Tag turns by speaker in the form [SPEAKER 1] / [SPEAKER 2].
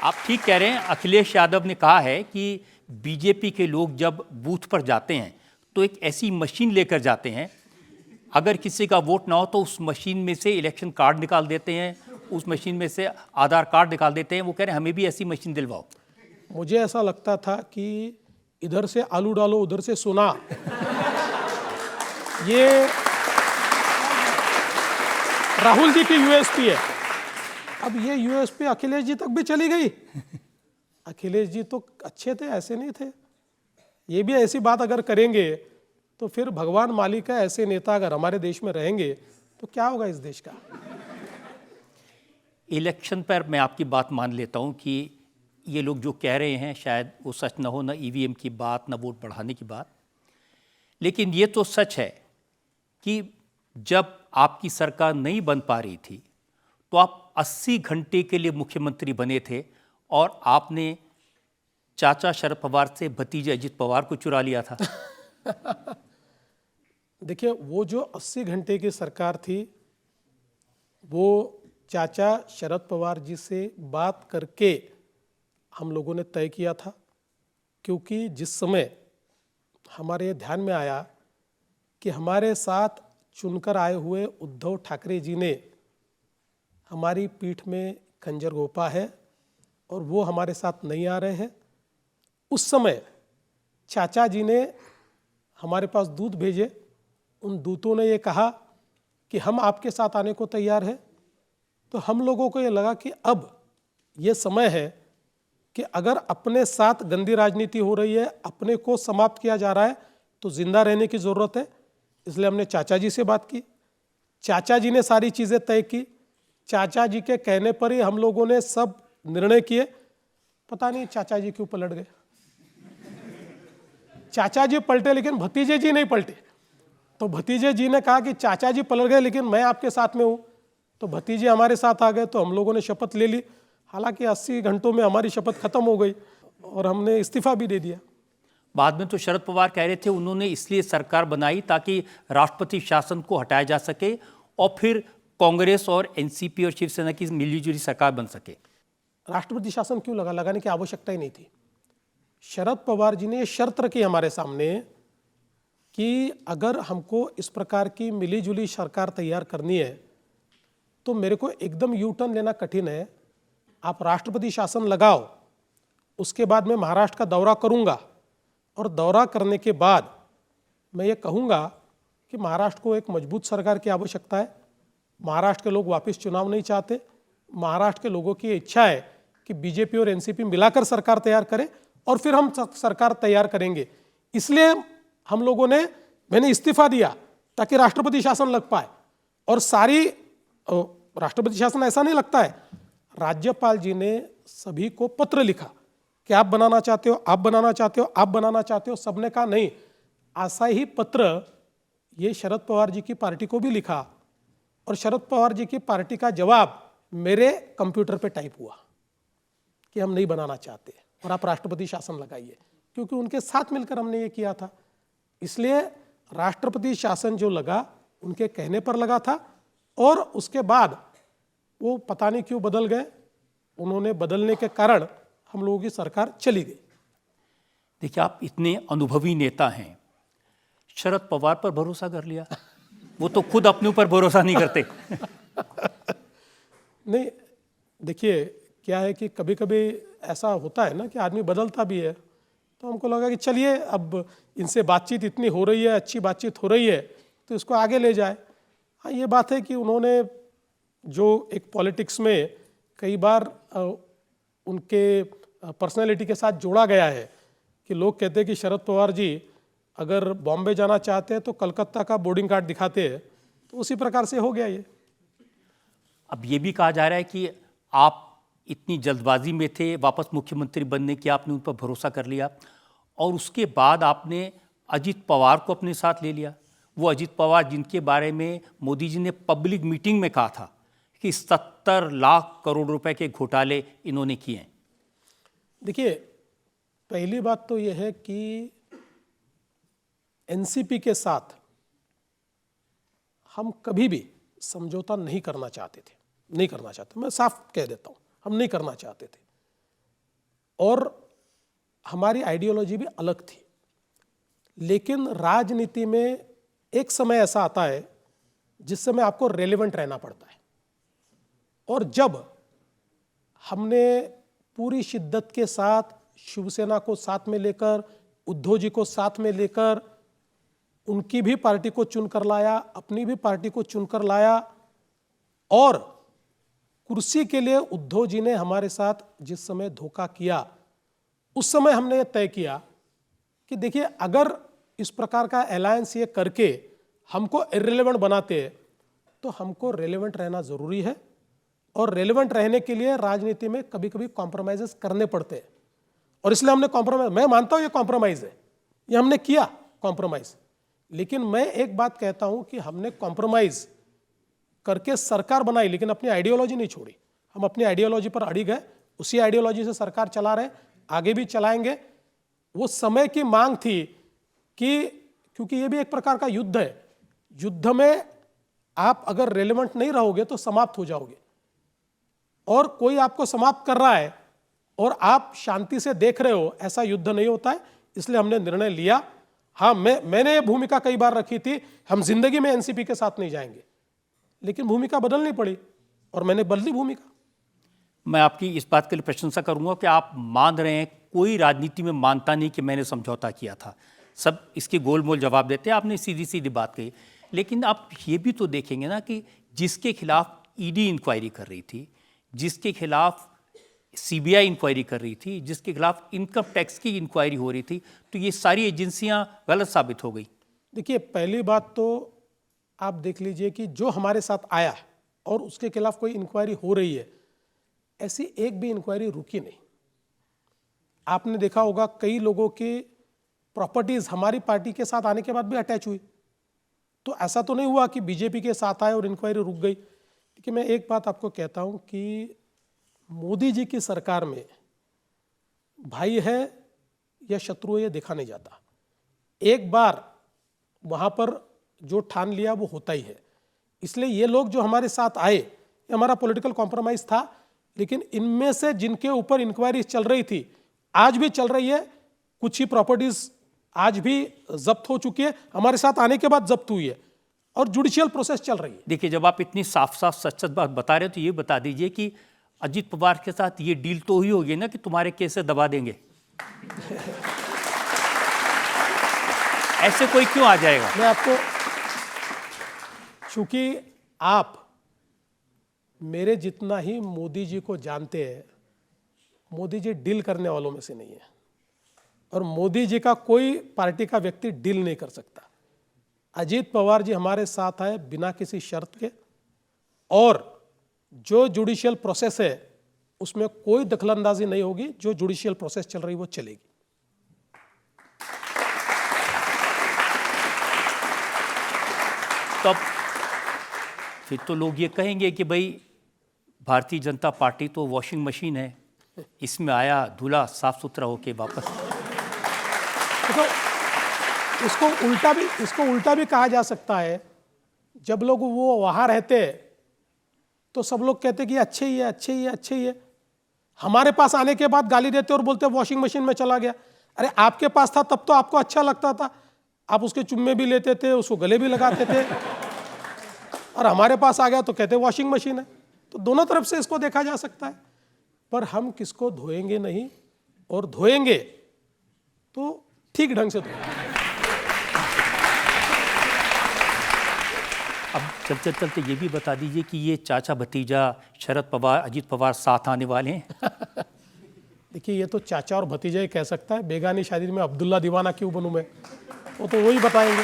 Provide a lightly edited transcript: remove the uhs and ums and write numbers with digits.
[SPEAKER 1] आप ठीक कह रहे हैं। अखिलेश यादव ने कहा है कि बीजेपी के लोग जब बूथ पर जाते हैं तो एक ऐसी मशीन लेकर जाते हैं, अगर किसी का वोट ना हो तो उस मशीन में से इलेक्शन कार्ड निकाल देते हैं, उस मशीन में से आधार कार्ड निकाल देते हैं। वो कह रहे हैं हमें भी ऐसी मशीन दिलवाओ।
[SPEAKER 2] मुझे ऐसा लगता था कि इधर से आलू डालो उधर से सोना, ये राहुल जी की यूएसपी है। अब ये यूएसपी अखिलेश जी तक भी चली गई। अखिलेश जी तो अच्छे थे, ऐसे नहीं थे। ये भी ऐसी बात अगर करेंगे तो फिर भगवान मालिक है, ऐसे नेता अगर हमारे देश में रहेंगे तो क्या होगा इस देश का।
[SPEAKER 1] इलेक्शन पर मैं आपकी बात मान लेता हूं कि ये लोग जो कह रहे हैं शायद वो सच ना हो, ना ईवीएम की बात, ना वोट बढ़ाने की बात। लेकिन ये तो सच है कि जब आपकी सरकार नहीं बन पा रही थी तो आप 80 घंटे के लिए मुख्यमंत्री बने थे और आपने चाचा शरद पवार से भतीजे अजित पवार को चुरा लिया था।
[SPEAKER 2] देखिए, वो जो 80 घंटे की सरकार थी वो चाचा शरद पवार जी से बात करके हम लोगों ने तय किया था, क्योंकि जिस समय हमारे ध्यान में आया कि हमारे साथ चुनकर आए हुए उद्धव ठाकरे जी ने हमारी पीठ में खंजर घोंपा है और वो हमारे साथ नहीं आ रहे हैं, उस समय चाचा जी ने हमारे पास दूत भेजे। उन दूतों ने ये कहा कि हम आपके साथ आने को तैयार हैं। तो हम लोगों को ये लगा कि अब ये समय है कि अगर अपने साथ गंदी राजनीति हो रही है, अपने को समाप्त किया जा रहा है, तो जिंदा रहने की ज़रूरत है। इसलिए हमने चाचा जी से बात की, चाचा जी ने सारी चीज़ें तय की, चाचा जी के कहने पर ही हम लोगों ने सब निर्णय किए। पता नहीं चाचा जी क्यों पलट गए। चाचा जी पलटे लेकिन भतीजे जी नहीं पलटे। तो भतीजे जी ने कहा कि चाचा जी पलट गए लेकिन मैं आपके साथ में हूँ। तो भतीजे हमारे साथ आ गए, तो हम लोगों ने शपथ ले ली। हालांकि 80 घंटों में हमारी शपथ खत्म हो गई और हमने इस्तीफा भी दे दिया।
[SPEAKER 1] बाद में तो शरद पवार कह रहे थे उन्होंने इसलिए सरकार बनाई ताकि राष्ट्रपति शासन को हटाया जा सके और फिर कांग्रेस और एनसीपी और शिवसेना की मिलीजुली सरकार बन सके।
[SPEAKER 2] राष्ट्रपति शासन क्यों लगाने की आवश्यकता ही नहीं थी। शरद पवार जी ने ये शर्त रखी हमारे सामने कि अगर हमको इस प्रकार की मिलीजुली सरकार तैयार करनी है तो मेरे को एकदम यू टर्न लेना कठिन है। आप राष्ट्रपति शासन लगाओ, उसके बाद मैं महाराष्ट्र का दौरा करूंगा और दौरा करने के बाद मैं ये कहूँगा कि महाराष्ट्र को एक मजबूत सरकार की आवश्यकता है। महाराष्ट्र के लोग वापस चुनाव नहीं चाहते। महाराष्ट्र के लोगों की इच्छा है कि बीजेपी और एनसीपी मिलाकर सरकार तैयार करें और फिर हम सरकार तैयार करेंगे। इसलिए हम लोगों ने, मैंने इस्तीफा दिया ताकि राष्ट्रपति शासन लग पाए। और सारी राष्ट्रपति शासन ऐसा नहीं लगता है, राज्यपाल जी ने सभी को पत्र लिखा कि आप बनाना चाहते हो, आप बनाना चाहते हो, आप बनाना चाहते हो। सबने कहा नहीं। ऐसा ही पत्र ये शरद पवार जी की पार्टी को भी लिखा और शरद पवार जी की पार्टी का जवाब मेरे कंप्यूटर पे टाइप हुआ कि हम नहीं बनाना चाहते और आप राष्ट्रपति शासन लगाइए, क्योंकि उनके साथ मिलकर हमने ये किया था। इसलिए राष्ट्रपति शासन जो लगा उनके कहने पर लगा था और उसके बाद वो पता नहीं क्यों बदल गए। उन्होंने बदलने के कारण हम लोगों की सरकार चली गई।
[SPEAKER 1] देखिए, आप इतने अनुभवी नेता हैं, शरद पवार पर भरोसा कर लिया। वो तो खुद अपने ऊपर भरोसा नहीं करते।
[SPEAKER 2] नहीं, देखिए क्या है कि कभी कभी ऐसा होता है ना कि आदमी बदलता भी है। तो हमको लगा कि चलिए अब इनसे बातचीत इतनी हो रही है, अच्छी बातचीत हो रही है, तो इसको आगे ले जाए। हाँ, ये बात है कि उन्होंने जो एक पॉलिटिक्स में कई बार उनके पर्सनैलिटी के साथ जोड़ा गया है कि लोग कहते हैं कि शरद पवार जी अगर बॉम्बे जाना चाहते हैं तो कलकत्ता का बोर्डिंग कार्ड दिखाते हैं, तो उसी प्रकार से हो गया ये।
[SPEAKER 1] अब ये भी कहा जा रहा है कि आप इतनी जल्दबाजी में थे वापस मुख्यमंत्री बनने की, आपने उन पर भरोसा कर लिया और उसके बाद आपने अजित पवार को अपने साथ ले लिया। वो अजित पवार जिनके बारे में मोदी जी ने पब्लिक मीटिंग में कहा था कि 70 लाख करोड़ रुपए के घोटाले इन्होंने किए हैं।
[SPEAKER 2] देखिए, पहली बात तो यह है कि एनसीपी के साथ हम कभी भी समझौता नहीं करना चाहते थे, नहीं करना चाहते। मैं साफ कह देता हूँ, हम नहीं करना चाहते थे। और हमारी आइडियोलॉजी भी अलग थी। लेकिन राजनीति में एक समय ऐसा आता है जिस समय आपको रेलेवेंट रहना पड़ता है, और जब हमने पूरी शिद्दत के साथ शिवसेना को साथ में लेकर, उद्धव जी को साथ में लेकर, उनकी भी पार्टी को चुनकर लाया, अपनी भी पार्टी को चुनकर लाया, और कुर्सी के लिए उद्धव जी ने हमारे साथ जिस समय धोखा किया, उस समय हमने ये तय किया कि देखिए, अगर इस प्रकार का अलायंस ये करके हमको इर्रेलेवेंट बनाते हैं तो हमको रेलेवेंट रहना जरूरी है, और रेलेवेंट रहने के लिए राजनीति में कभी कभी कॉम्प्रोमाइजेस करने पड़ते हैं, और इसलिए हमने कॉम्प्रोमाइज, मैं मानता हूं ये कॉम्प्रोमाइज है, ये हमने किया कॉम्प्रोमाइज। लेकिन मैं एक बात कहता हूं कि हमने कॉम्प्रोमाइज करके सरकार बनाई, लेकिन अपनी आइडियोलॉजी नहीं छोड़ी। हम अपनी आइडियोलॉजी पर अड़ी गए, उसी आइडियोलॉजी से सरकार चला रहे, आगे भी चलाएंगे। वो समय की मांग थी कि क्योंकि ये भी एक प्रकार का युद्ध है, युद्ध में आप अगर रेलेवेंट नहीं रहोगे तो समाप्त हो जाओगे, और कोई आपको समाप्त कर रहा है और आप शांति से देख रहे हो, ऐसा युद्ध नहीं होता है। इसलिए हमने निर्णय लिया। हाँ, मैंने ये भूमिका कई बार रखी थी, हम जिंदगी में एनसीपी के साथ नहीं जाएंगे, लेकिन भूमिका बदलनी पड़ी और मैंने बदली भूमिका।
[SPEAKER 1] मैं आपकी इस बात के लिए प्रशंसा करूंगा कि आप मान रहे हैं, कोई राजनीति में मानता नहीं कि मैंने समझौता किया था, सब इसके गोलमोल जवाब देते हैं। आपने सीधी सीधी बात कही, लेकिन आप ये भी तो देखेंगे ना कि जिसके खिलाफ ईडी इंक्वायरी कर रही थी, जिसके खिलाफ सीबीआई इंक्वायरी कर रही थी, जिसके खिलाफ इनकम टैक्स की इंक्वायरी हो रही थी, तो ये सारी एजेंसियां गलत साबित हो गई।
[SPEAKER 2] देखिए, पहली बात तो आप देख लीजिए कि जो हमारे साथ आया और उसके खिलाफ कोई इंक्वायरी हो रही है, ऐसी एक भी इंक्वायरी रुकी नहीं। आपने देखा होगा कई लोगों की प्रॉपर्टीज हमारी पार्टी के साथ आने के बाद भी अटैच हुई, तो ऐसा तो नहीं हुआ कि बीजेपी के साथ आए और इंक्वायरी रुक गई। लेकिन मैं एक बात आपको कहता हूं कि मोदी जी की सरकार में भाई है या शत्रु है ये देखा नहीं जाता। एक बार वहां पर जो ठान लिया वो होता ही है। इसलिए ये लोग जो हमारे साथ आए, ये हमारा पॉलिटिकल कॉम्प्रोमाइज था, लेकिन इनमें से जिनके ऊपर इंक्वायरी चल रही थी, आज भी चल रही है, कुछ ही प्रॉपर्टीज आज भी जब्त हो चुकी है, हमारे साथ आने के बाद जब्त हुई है, और जुडिशियल प्रोसेस चल रही है।
[SPEAKER 1] देखिए, जब आप इतनी साफ साफ सच सच बात बता रहे हो तो ये बता दीजिए कि अजीत पवार के साथ ये डील तो हुई होगी ना कि तुम्हारे केस से दबा देंगे। ऐसे कोई क्यों आ जाएगा?
[SPEAKER 2] मैं आपको, चूंकि आप मेरे जितना ही मोदी जी को जानते हैं, मोदी जी डील करने वालों में से नहीं है, और मोदी जी का कोई पार्टी का व्यक्ति डील नहीं कर सकता। अजीत पवार जी हमारे साथ आए बिना किसी शर्त के, और जो जुडिशियल प्रोसेस है उसमें कोई दखलंदाजी नहीं होगी। जो जुडिशियल प्रोसेस चल रही वो चलेगी।
[SPEAKER 1] तब फिर तो लोग ये कहेंगे कि भाई भारतीय जनता पार्टी तो वॉशिंग मशीन है, इसमें आया धुला साफ सुथरा होके वापस।
[SPEAKER 2] तो इसको उल्टा भी कहा जा सकता है। जब लोग वो वहां रहते तो सब लोग कहते कि अच्छे ही है, अच्छे ही है, अच्छे ही है। हमारे पास आने के बाद गाली देते और बोलते वॉशिंग मशीन में चला गया। अरे आपके पास था तब तो आपको अच्छा लगता था, आप उसके चुम्मे भी लेते थे, उसको गले भी लगाते थे, और हमारे पास आ गया तो कहते वॉशिंग मशीन है। तो दोनों तरफ से इसको देखा जा सकता है, पर हम किसको धोएंगे नहीं, और धोएंगे तो ठीक ढंग से धोएंगे।
[SPEAKER 1] अब चलते चलते ये भी बता दीजिए कि ये चाचा भतीजा शरद पवार अजीत पवार साथ आने वाले हैं।
[SPEAKER 2] देखिए, ये तो चाचा और भतीजा ही कह सकता है, बेगानी शादी में अब्दुल्ला दीवाना क्यों बनूं मैं, वो तो वही बताएंगे।